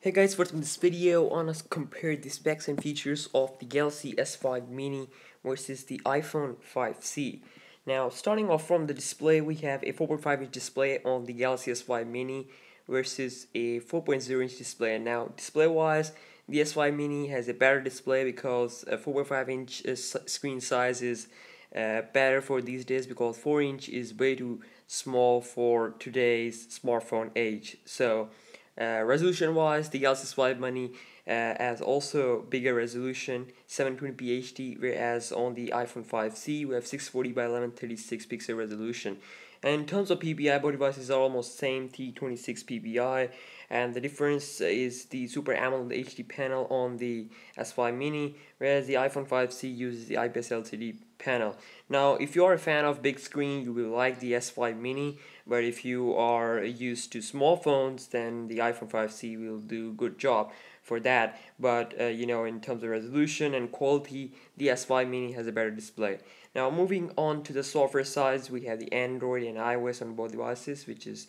Hey guys, what's in this video? I want to compare the specs and features of the Galaxy S5 Mini versus the iPhone 5C. Now, starting off from the display, we have a 4.5-inch display on the Galaxy S5 Mini versus a 4.0-inch display. Now, display-wise, the S5 Mini has a better display because a 4.5-inch screen size is better for these days because 4-inch is way too small for today's smartphone age. So, resolution wise, the Galaxy S5 Mini has also bigger resolution, 720p HD, whereas on the iPhone 5C we have 640 by 1136 pixel resolution. And in terms of PPI, both devices are almost same, T26 PPI, and the difference is the Super AMOLED HD panel on the S5 Mini, whereas the iPhone 5C uses the IPS LCD panel. Now, if you are a fan of big screen, you will like the S5 Mini, but if you are used to small phones, then the iPhone 5C will do a good job for that. But in terms of resolution and quality, the S5 Mini has a better display. Now, moving on to the software sides, we have the Android and iOS on both devices, which is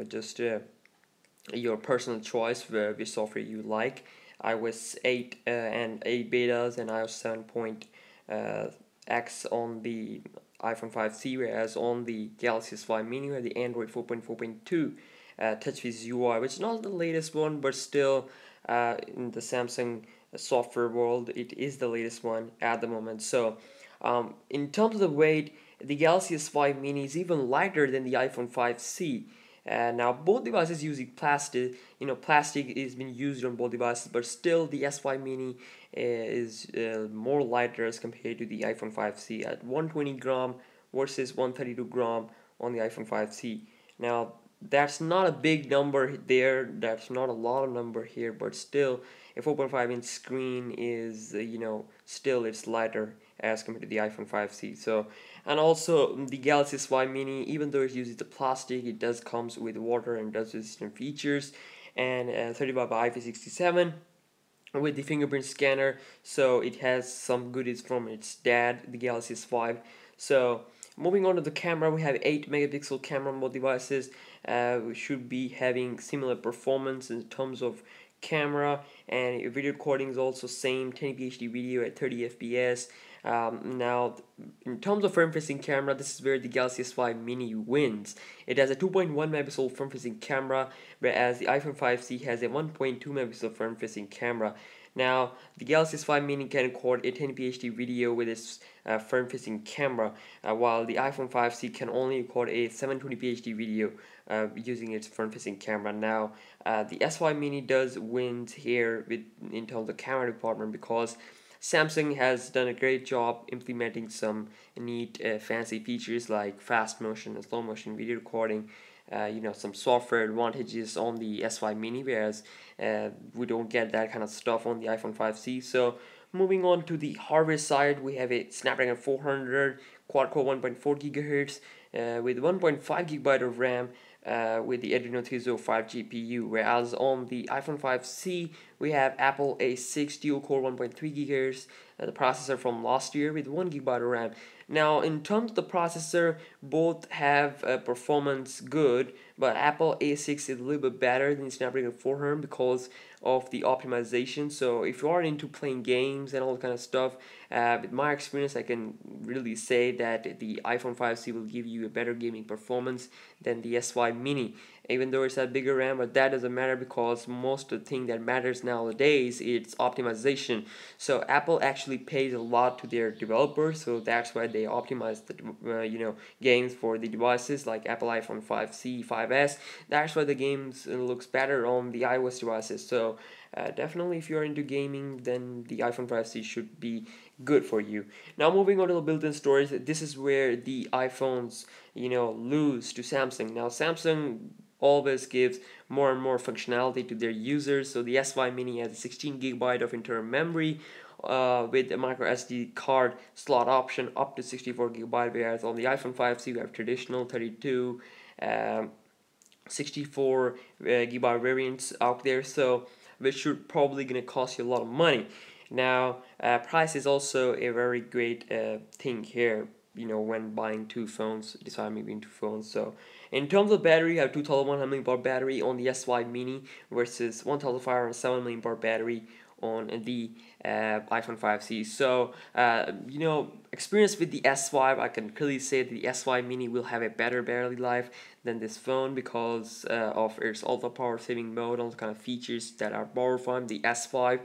just your personal choice for which software you like. iOS 8 and 8 betas and iOS 7.x on the iPhone 5C, whereas on the Galaxy S5 Mini we have the Android 4.4.2 TouchWiz UI, which is not the latest one, but still in the Samsung software world, it is the latest one at the moment. So, in terms of the weight, the Galaxy S5 Mini is even lighter than the iPhone 5C. Now both devices using plastic. Plastic is being used on both devices, but still the S5 Mini is more lighter as compared to the iPhone 5C at 120 gram versus 132 gram on the iPhone 5C. Now that's not a big number there. That's not a lot of number here, but still a 4.5-inch screen is still it's lighter as compared to the iPhone 5C. So, and also the Galaxy S5 Mini, even though it uses the plastic, it does comes with water and does resistant features, and 35 by IP67 with the fingerprint scanner. So it has some goodies from its dad, the Galaxy S5. So moving on to the camera, we have 8 megapixel camera on both devices. We should be having similar performance in terms of camera, and video recording is also same, 1080p HD video at 30 fps. Now, in terms of front-facing camera, this is where the Galaxy S5 Mini wins. It has a 2.1 megapixel front-facing camera, whereas the iPhone 5C has a 1.2 megapixel front-facing camera. Now, the Galaxy S5 Mini can record a 1080p HD video with its front-facing camera, while the iPhone 5C can only record a 720p HD video using its front-facing camera. Now, the S5 Mini does win here in terms of camera department because Samsung has done a great job implementing some neat fancy features like fast motion and slow motion video recording. Some software advantages on the S5 Mini, whereas we don't get that kind of stuff on the iPhone 5C. So moving on to the hardware side, we have a Snapdragon 400 quad-core 1.4 GHz with 1.5 GB of RAM with the Adreno 305 GPU, whereas on the iPhone 5C we have Apple A6 dual-core 1.3 GHz, the processor from last year with 1 GB of RAM. Now, in terms of the processor, both have performance good, but Apple A6 is a little bit better than Snapdragon 400 because of the optimization. So if you are into playing games and all kind of stuff, with my experience, I can really say that the iPhone 5C will give you a better gaming performance than the S5 Mini. Even though it's a bigger RAM, but that doesn't matter because most of the thing that matters nowadays is optimization. So Apple actually pays a lot to their developers, so that's why they optimize the games for the devices like Apple iPhone 5C, 5S. That's why the games looks better on the iOS devices. So definitely, if you're into gaming, then the iPhone 5C should be good for you. Now, moving on to the built-in storage, this is where the iPhones lose to Samsung. Now, Samsung always gives more and more functionality to their users. So the S5 Mini has a 16 gigabyte of internal memory with a micro SD card slot option up to 64 gigabyte, whereas on the iPhone 5C we have traditional 32, 64 gigabyte variants out there. So which should probably gonna cost you a lot of money. Now, price is also a very great thing here. when buying two phones, deciding between two phones. So in terms of battery, I have 2100 mAh battery on the S5 mini versus 1507 mAh battery on the iPhone 5C. So experience with the S5, I can clearly say that the S5 mini will have a better battery life than this phone because of its ultra power saving mode, all the kind of features that are borrowed from the S5.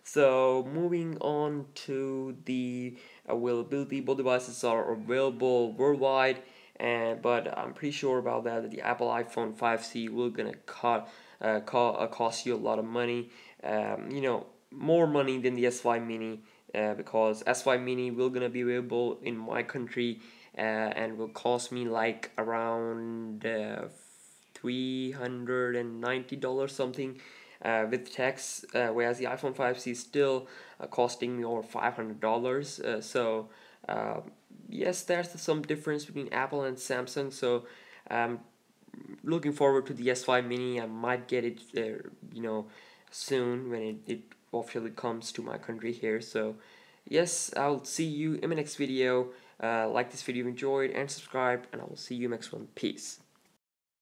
So moving on to the availability, both devices are available worldwide, but I'm pretty sure about that the Apple iPhone 5C will gonna cost you a lot of money, more money than the S5 mini, because S5 mini will gonna be available in my country, and will cost me like around $390 something with tax, whereas the iPhone 5C is still costing me over $500. So yes, there's some difference between Apple and Samsung. So um, looking forward to the S5 mini. I might get it soon when it officially comes to my country here. So yes, I'll see you in my next video. Like this video if you enjoyed, and subscribe, and I will see you next one. Peace.